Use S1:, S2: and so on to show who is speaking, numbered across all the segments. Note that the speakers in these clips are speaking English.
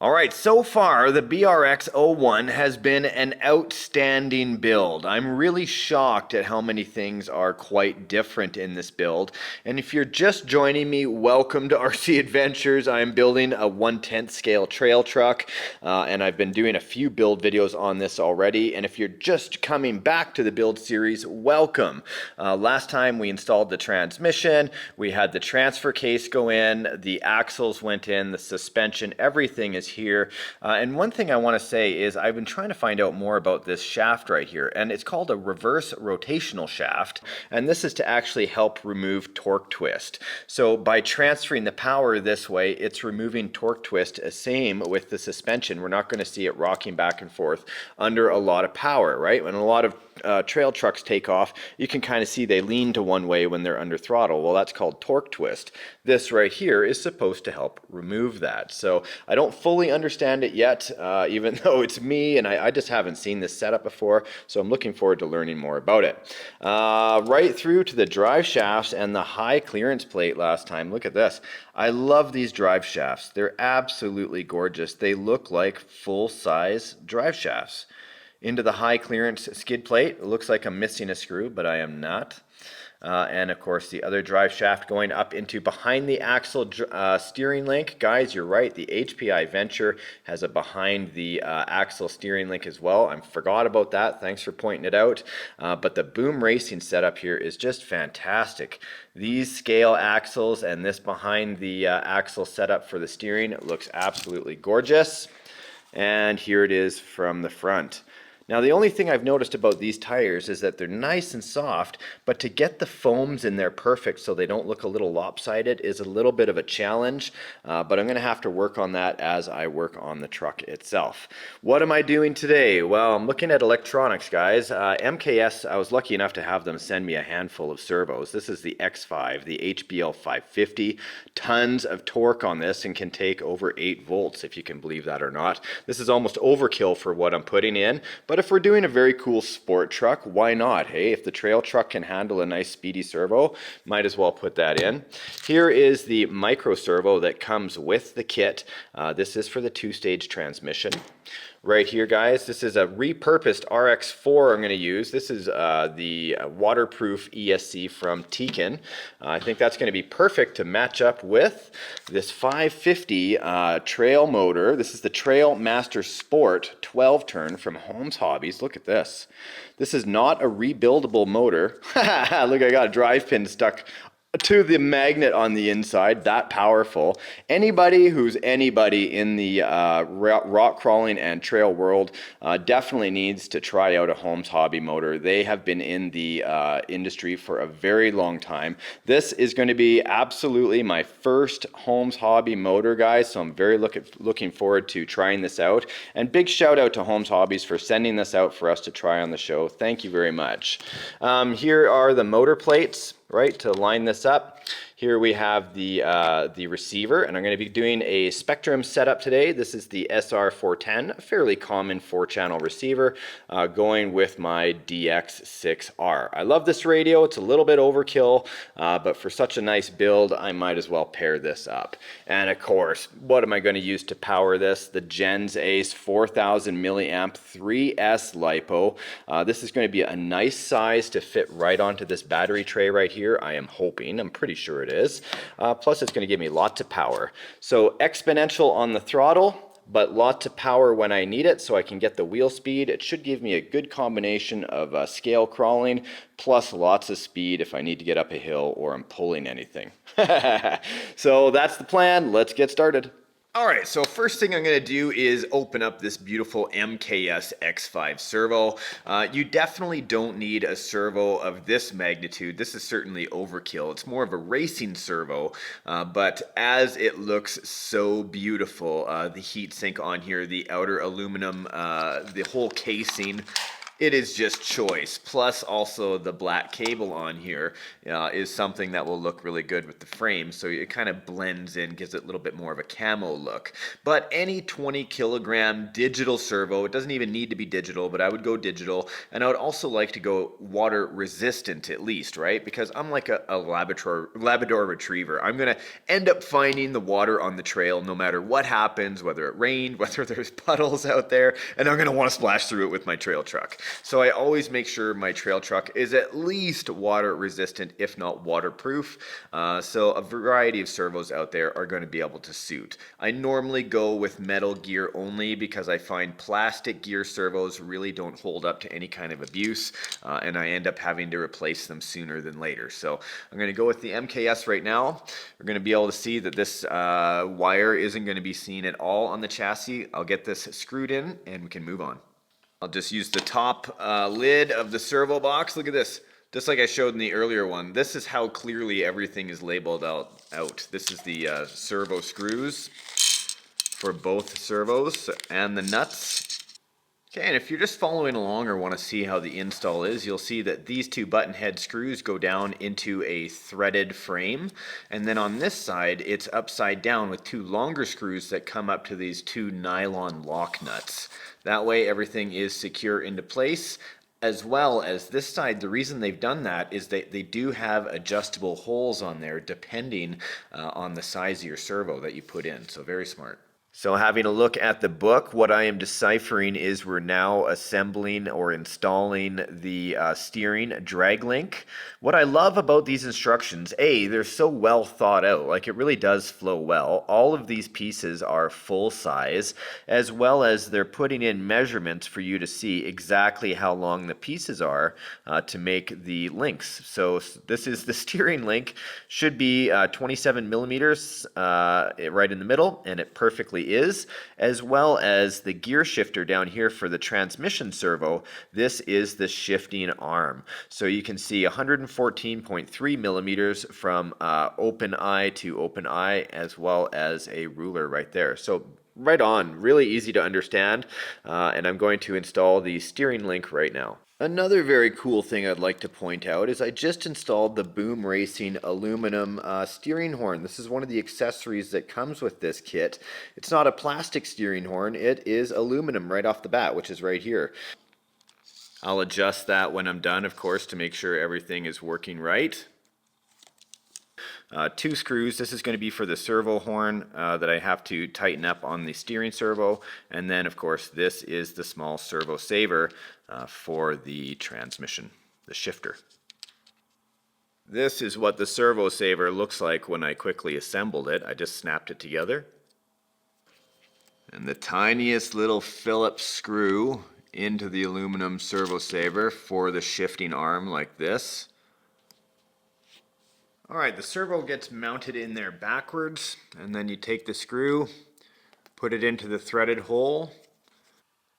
S1: All right, so far the BRX01 has been an outstanding build. I'm really shocked at how many things are quite different in this build. And if you're just joining me, welcome to RC Adventures. I'm building a 1/10 scale trail truck, and I've been doing a few build videos on this already. And if you're just coming back to the build series, welcome. Last time we installed the transmission, we had the transfer case go in, the axles went in, the suspension, everything is here. And one thing I want to say is I've been trying to find out more about this shaft right here, and it's called a reverse rotational shaft, and this is to actually help remove torque twist. So by transferring the power this way, it's removing torque twist. Same with the suspension. We're not going to see it rocking back and forth under a lot of power, right? When a lot of trail trucks take off, you can kind of see they lean to one way when they're under throttle. Well, that's called torque twist. This right here is supposed to help remove that. So I don't fully understand it yet, even though it's me and I just haven't seen this setup before. So I'm looking forward to learning more about it. Right through to the drive shafts and the high clearance plate last time. Look at this. I love these drive shafts. They're absolutely gorgeous. They look like full-size drive shafts. Into the high clearance skid plate. It looks like I'm missing a screw, but I am not. And of course the other drive shaft going up into behind the axle steering link. Guys, you're right, the HPI Venture has a behind the axle steering link as well. I forgot about that, thanks for pointing it out. But the Boom Racing setup here is just fantastic. These scale axles and this behind the axle setup for the steering looks absolutely gorgeous. And here it is from the front. Now the only thing I've noticed about these tires is that they're nice and soft, but to get the foams in there perfect so they don't look a little lopsided is a little bit of a challenge, but I'm going to have to work on that as I work on the truck itself. What am I doing today? Well, I'm looking at electronics, guys. MKS, I was lucky enough to have them send me a handful of servos. This is the X5, the HBL 550. Tons of torque on this and can take over 8 volts, if you can believe that or not. This is almost overkill for what I'm putting in, but if we're doing a very cool sport truck, why not? Hey, if the trail truck can handle a nice speedy servo, might as well put that in. Here is the Micro Servo that comes with the kit. This is for the 2-stage transmission. Right here, guys, this is a repurposed RX4 I'm going to use. This is the waterproof ESC from Tekin. I think that's going to be perfect to match up with this 550 trail motor. This is the Trail Master Sport 12-turn from Holmes Hobbies. Look at this. This is not a rebuildable motor. Look, I got a drive pin stuck to the magnet on the inside, that powerful. Anybody who's anybody in the rock crawling and trail world definitely needs to try out a Holmes Hobby motor. They have been in the industry for a very long time. This is going to be absolutely my first Holmes Hobby motor, guys, so I'm very looking forward to trying this out. And big shout out to Holmes Hobbies for sending this out for us to try on the show. Thank you very much. Here are the motor plates, right, to line this up. Here we have the receiver, and I'm going to be doing a Spectrum setup today. This is the SR410, a fairly common 4-channel receiver, going with my DX6R. I love this radio. It's a little bit overkill, but for such a nice build, I might as well pair this up. And of course, what am I going to use to power this? The Gens Ace 4000 milliamp 3S LiPo. This is going to be a nice size to fit right onto this battery tray right here. I am hoping, I'm pretty sure it is. Plus it's going to give me lots of power. So exponential on the throttle, but lots of power when I need it so I can get the wheel speed. It should give me a good combination of scale crawling plus lots of speed if I need to get up a hill or I'm pulling anything. So that's the plan. Let's get started. All right, so first thing I'm going to do is open up this beautiful MKS X5 servo. You definitely don't need a servo of this magnitude. This is certainly overkill. It's more of a racing servo, but as it looks so beautiful, the heat sink on here, the outer aluminum, the whole casing, It is just choice. Plus, also the black cable on here is something that will look really good with the frame. So it kind of blends in, gives it a little bit more of a camo look. But any 20 kilogram digital servo, it doesn't even need to be digital, but I would go digital. And I would also like to go water resistant at least, right? Because I'm like a Labrador retriever. I'm going to end up finding the water on the trail no matter what happens, whether it rained, whether there's puddles out there, and I'm going to want to splash through it with my trail truck. So I always make sure my trail truck is at least water resistant, if not waterproof. So a variety of servos out there are going to be able to suit. I normally go with metal gear only because I find plastic gear servos really don't hold up to any kind of abuse, and I end up having to replace them sooner than later. So I'm going to go with the MKS right now. We're going to be able to see that this wire isn't going to be seen at all on the chassis. I'll get this screwed in and we can move on. I'll just use the top lid of the servo box. Look at this. Just like I showed in the earlier one, this is how clearly everything is labeled out. This is the servo screws for both servos and the nuts. Okay, and if you're just following along or want to see how the install is, you'll see that these two button head screws go down into a threaded frame. And then on this side, it's upside down with two longer screws that come up to these two nylon lock nuts. That way everything is secure into place. As well as this side, the reason they've done that is that they do have adjustable holes on there depending on the size of your servo that you put in. So very smart. So having a look at the book, what I am deciphering is we're now assembling or installing the steering drag link. What I love about these instructions, they're so well thought out, like it really does flow well. All of these pieces are full size, as well as they're putting in measurements for you to see exactly how long the pieces are to make the links. So this is the steering link, should be 27 millimeters right in the middle, and it perfectly is, as well as the gear shifter down here for the transmission servo. This is the shifting arm. So you can see 114.3 millimeters from open eye to open eye, as well as a ruler right there. So right on, really easy to understand, and I'm going to install the steering link right now. Another very cool thing I'd like to point out is I just installed the Boom Racing aluminum steering horn. This is one of the accessories that comes with this kit. It's not a plastic steering horn, it is aluminum right off the bat, which is right here. I'll adjust that when I'm done, of course, to make sure everything is working right. Two screws. This is going to be for the servo horn that I have to tighten up on the steering servo, and then of course this is the small servo saver for the transmission, the shifter. This is what the servo saver looks like when I quickly assembled it. I just snapped it together. And the tiniest little Phillips screw into the aluminum servo saver for the shifting arm like this. Alright, the servo gets mounted in there backwards, and then you take the screw, put it into the threaded hole.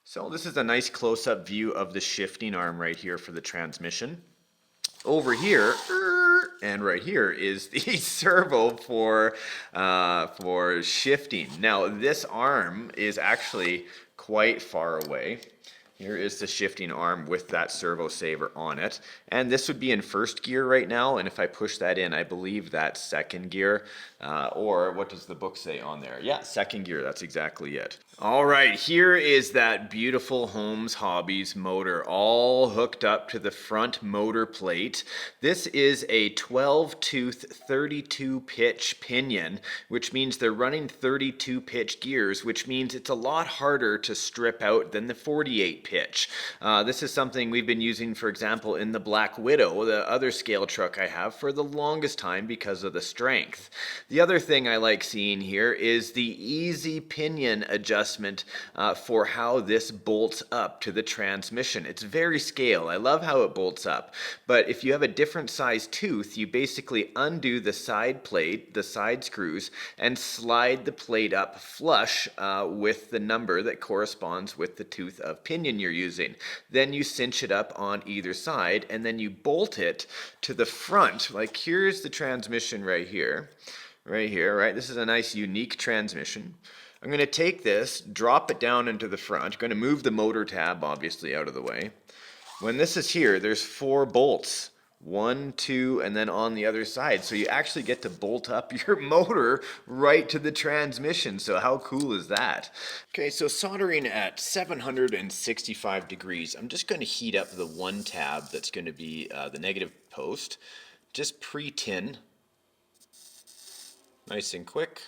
S1: So this is a nice close-up view of the shifting arm right here for the transmission. Over here, and right here is the servo for shifting. Now this arm is actually quite far away. Here is the shifting arm with that servo saver on it. And this would be in first gear right now, and if I push that in, I believe that's second gear. Or what does the book say on there? Yeah, second gear, that's exactly it. All right, here is that beautiful Holmes Hobbies motor, all hooked up to the front motor plate. This is a 12-tooth, 32-pitch pinion, which means they're running 32-pitch gears, which means it's a lot harder to strip out than the 48-pitch. This is something we've been using, for example, in the Black Widow, the other scale truck I have, for the longest time because of the strength. The other thing I like seeing here is the easy pinion adjustment for how this bolts up to the transmission. It's very scale. I love how it bolts up. But if you have a different size tooth, you basically undo the side plate, the side screws, and slide the plate up flush with the number that corresponds with the tooth of pinion you're using. Then you cinch it up on either side, and then you bolt it to the front. Like here's the transmission right here. Right here, right? This is a nice unique transmission. I'm going to take this, drop it down into the front. I'm going to move the motor tab obviously out of the way. When this is here, there's 4 bolts. 1, 2, and then on the other side. So you actually get to bolt up your motor right to the transmission. So how cool is that? Okay, so soldering at 765 degrees. I'm just going to heat up the one tab that's going to be the negative post. Just pre-tin. Nice and quick.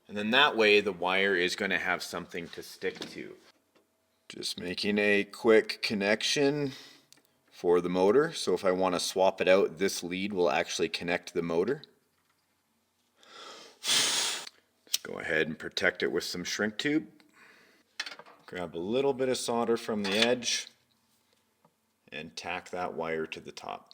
S1: And then that way the wire is going to have something to stick to. Just making a quick connection for the motor. So if I want to swap it out, this lead will actually connect the motor. Just go ahead and protect it with some shrink tube. Grab a little bit of solder from the edge and tack that wire to the top.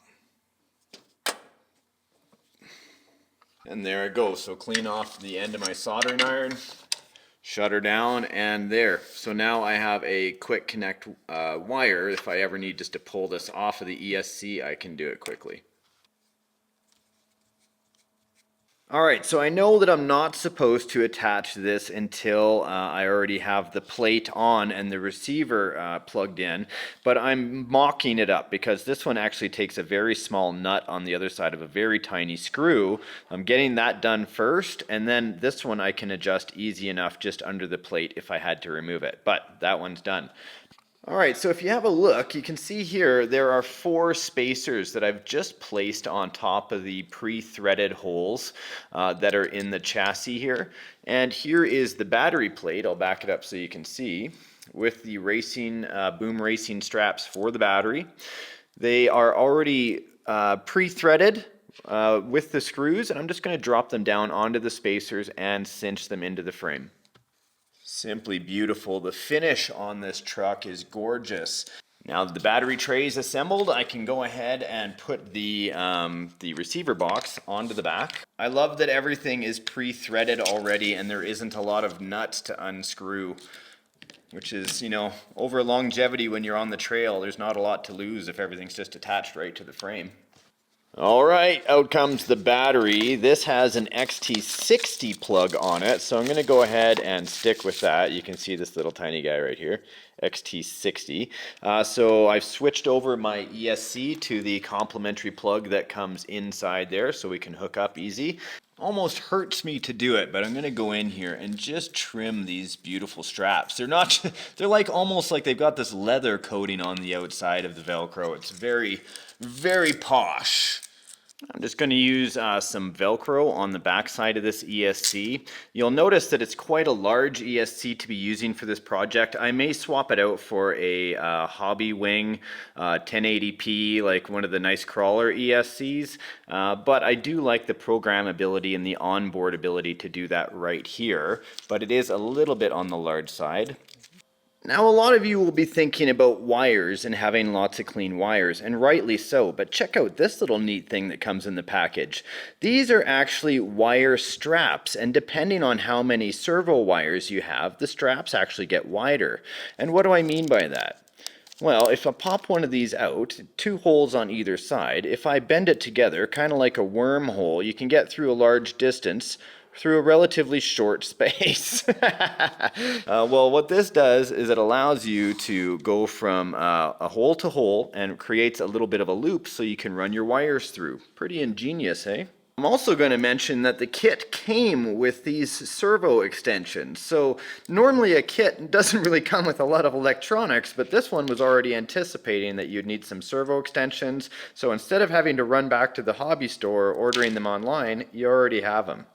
S1: And there I go. So clean off the end of my soldering iron, shut her down, and there. So now I have a quick connect wire. If I ever need just to pull this off of the ESC, I can do it quickly. Alright, so I know that I'm not supposed to attach this until I already have the plate on and the receiver plugged in, but I'm mocking it up because this one actually takes a very small nut on the other side of a very tiny screw. I'm getting that done first, and then this one I can adjust easy enough just under the plate if I had to remove it, but that one's done. Alright, so if you have a look, you can see here there are 4 spacers that I've just placed on top of the pre-threaded holes that are in the chassis here. And here is the battery plate, I'll back it up so you can see, with the racing, boom racing straps for the battery. They are already pre-threaded with the screws, and I'm just going to drop them down onto the spacers and cinch them into the frame. Simply beautiful. The finish on this truck is gorgeous. Now that the battery tray is assembled, I can go ahead and put the receiver box onto the back. I love that everything is pre-threaded already and there isn't a lot of nuts to unscrew, which is, you know, over longevity when you're on the trail, there's not a lot to lose if everything's just attached right to the frame. All right, out comes the battery. This has an XT60 plug on it, so I'm going to go ahead and stick with that. You can see this little tiny guy right here, XT60. So I've switched over my ESC to the complementary plug that comes inside there so we can hook up easy. Almost hurts me to do it, but I'm going to go in here and just trim these beautiful straps. They're like almost like they've got this leather coating on the outside of the Velcro. It's very, very posh. I'm just going to use some Velcro on the back side of this ESC. You'll notice that it's quite a large ESC to be using for this project. I may swap it out for a hobby wing 1080p, like one of the nice crawler ESCs, but I do like the programmability and the onboard ability to do that right here, but it is a little bit on the large side. Now, a lot of you will be thinking about wires and having lots of clean wires, and rightly so, but check out this little neat thing that comes in the package. These are actually wire straps, and depending on how many servo wires you have, the straps actually get wider. And what do I mean by that? Well, if I pop one of these out, 2 holes on either side, if I bend it together, kind of like a wormhole, you can get through a large distance through a relatively short space. Well, what this does is it allows you to go from a hole to hole and creates a little bit of a loop so you can run your wires through. Pretty ingenious, eh? I'm also going to mention that the kit came with these servo extensions. So normally a kit doesn't really come with a lot of electronics, but this one was already anticipating that you'd need some servo extensions. So instead of having to run back to the hobby store or ordering them online, you already have them.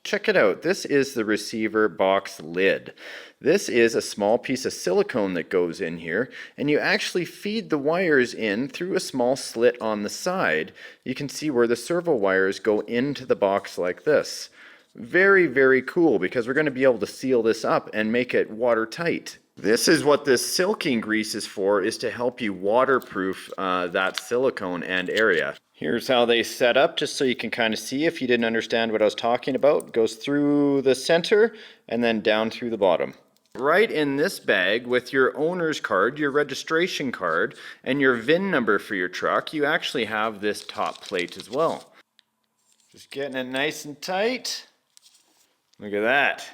S1: Check it out. This is the receiver box lid. This is a small piece of silicone that goes in here, and you actually feed the wires in through a small slit on the side. You can see where the servo wires go into the box like this. Very, very cool, because we're going to be able to seal this up and make it watertight. This is what this silking grease is for, is to help you waterproof that silicone and area. Here's how they set up, just so you can kind of see if you didn't understand what I was talking about. It goes through the center and then down through the bottom. Right in this bag with your owner's card, your registration card, and your VIN number for your truck, you actually have this top plate as well. Just getting it nice and tight. Look at that.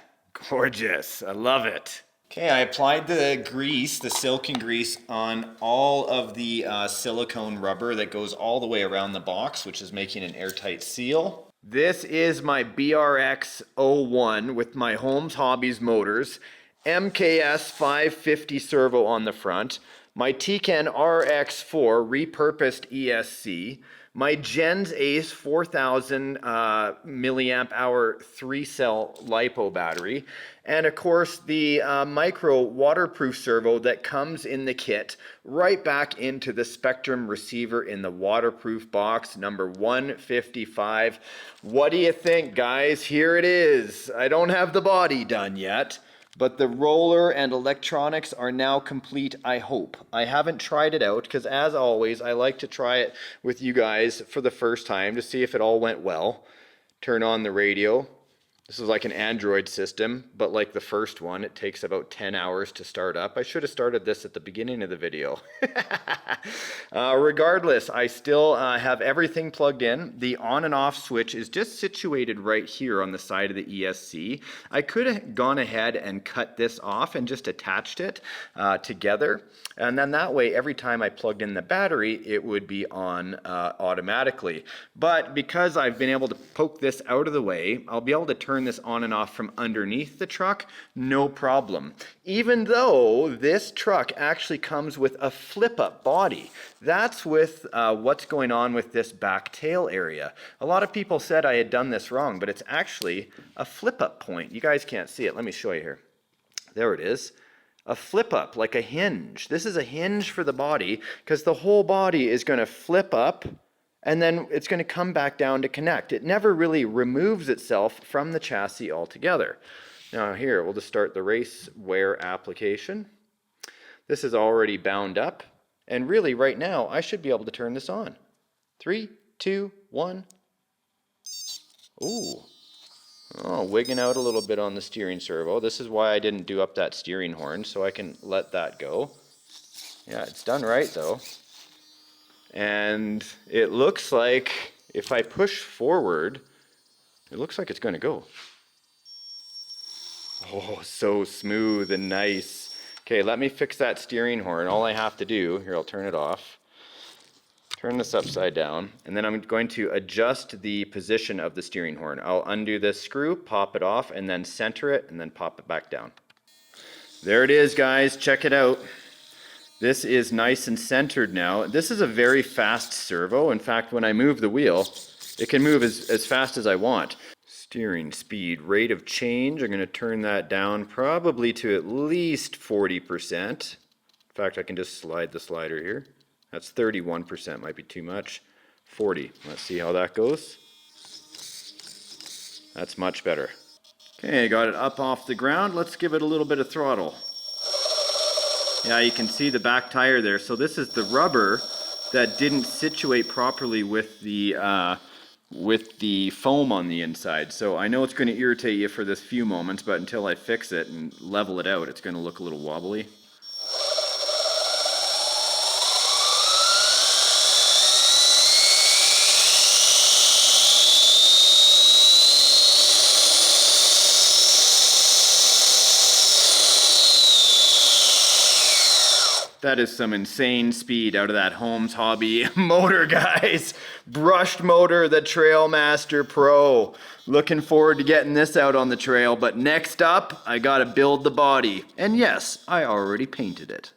S1: Gorgeous. I love it. Okay, I applied the grease, the silicone grease, on all of the silicone rubber that goes all the way around the box, which is making an airtight seal. This is my BRX01 with my Holmes Hobbies motors, MKS 550 servo on the front, my Tiken RX4 repurposed ESC, my Gens Ace 4000 milliamp hour 3-cell LiPo battery, and of course the micro waterproof servo that comes in the kit right back into the Spectrum receiver in the waterproof box number 155. What do you think, guys? Here it is. I don't have the body done yet, but the roller and electronics are now complete, I hope. I haven't tried it out because, as always, I like to try it with you guys for the first time to see if it all went well. Turn on the radio. This is like an Android system, but like the first one, it takes about 10 hours to start up. I should have started this at the beginning of the video. Regardless, I still have everything plugged in. The on and off switch is just situated right here on the side of the ESC. I could have gone ahead and cut this off and just attached it together. And then that way, every time I plugged in the battery, it would be on automatically. But because I've been able to poke this out of the way, I'll be able to turn this on and off from underneath the truck, no problem. Even though this truck actually comes with a flip-up body. That's with what's going on with this back tail area. A lot of people said I had done this wrong, but it's actually a flip-up point. You guys can't see it. Let me show you here. There it is. A flip up, like a hinge. This is a hinge for the body because the whole body is going to flip up and then it's going to come back down to connect. It never really removes itself from the chassis altogether. Now here, we'll just start the race wear application. This is already bound up, and really right now I should be able to turn this on. 3, 2, 1. Ooh. Oh, wigging out a little bit on the steering servo. This is why I didn't do up that steering horn, so I can let that go. Yeah, it's done right though. And it looks like if I push forward, it looks like it's going to go. Oh, so smooth and nice. Okay, let me fix that steering horn. All I have to do, here I'll turn it off. Turn this upside down, and then I'm going to adjust the position of the steering horn. I'll undo this screw, pop it off, and then center it, and then pop it back down. There it is, guys. Check it out. This is nice and centered now. This is a very fast servo. In fact, when I move the wheel, it can move as fast as I want. Steering speed, rate of change, I'm going to turn that down probably to at least 40%. In fact, I can just slide the slider here. That's 31%, might be too much. 40, let's see how that goes. That's much better. Okay, I got it up off the ground. Let's give it a little bit of throttle. Yeah, you can see the back tire there. So this is the rubber that didn't situate properly with the foam on the inside. So I know it's going to irritate you for this few moments, but until I fix it and level it out, it's going to look a little wobbly. That is some insane speed out of that Holmes Hobby motor, guys. Brushed motor, the Trailmaster Pro. Looking forward to getting this out on the trail, but next up, I gotta build the body. And yes, I already painted it.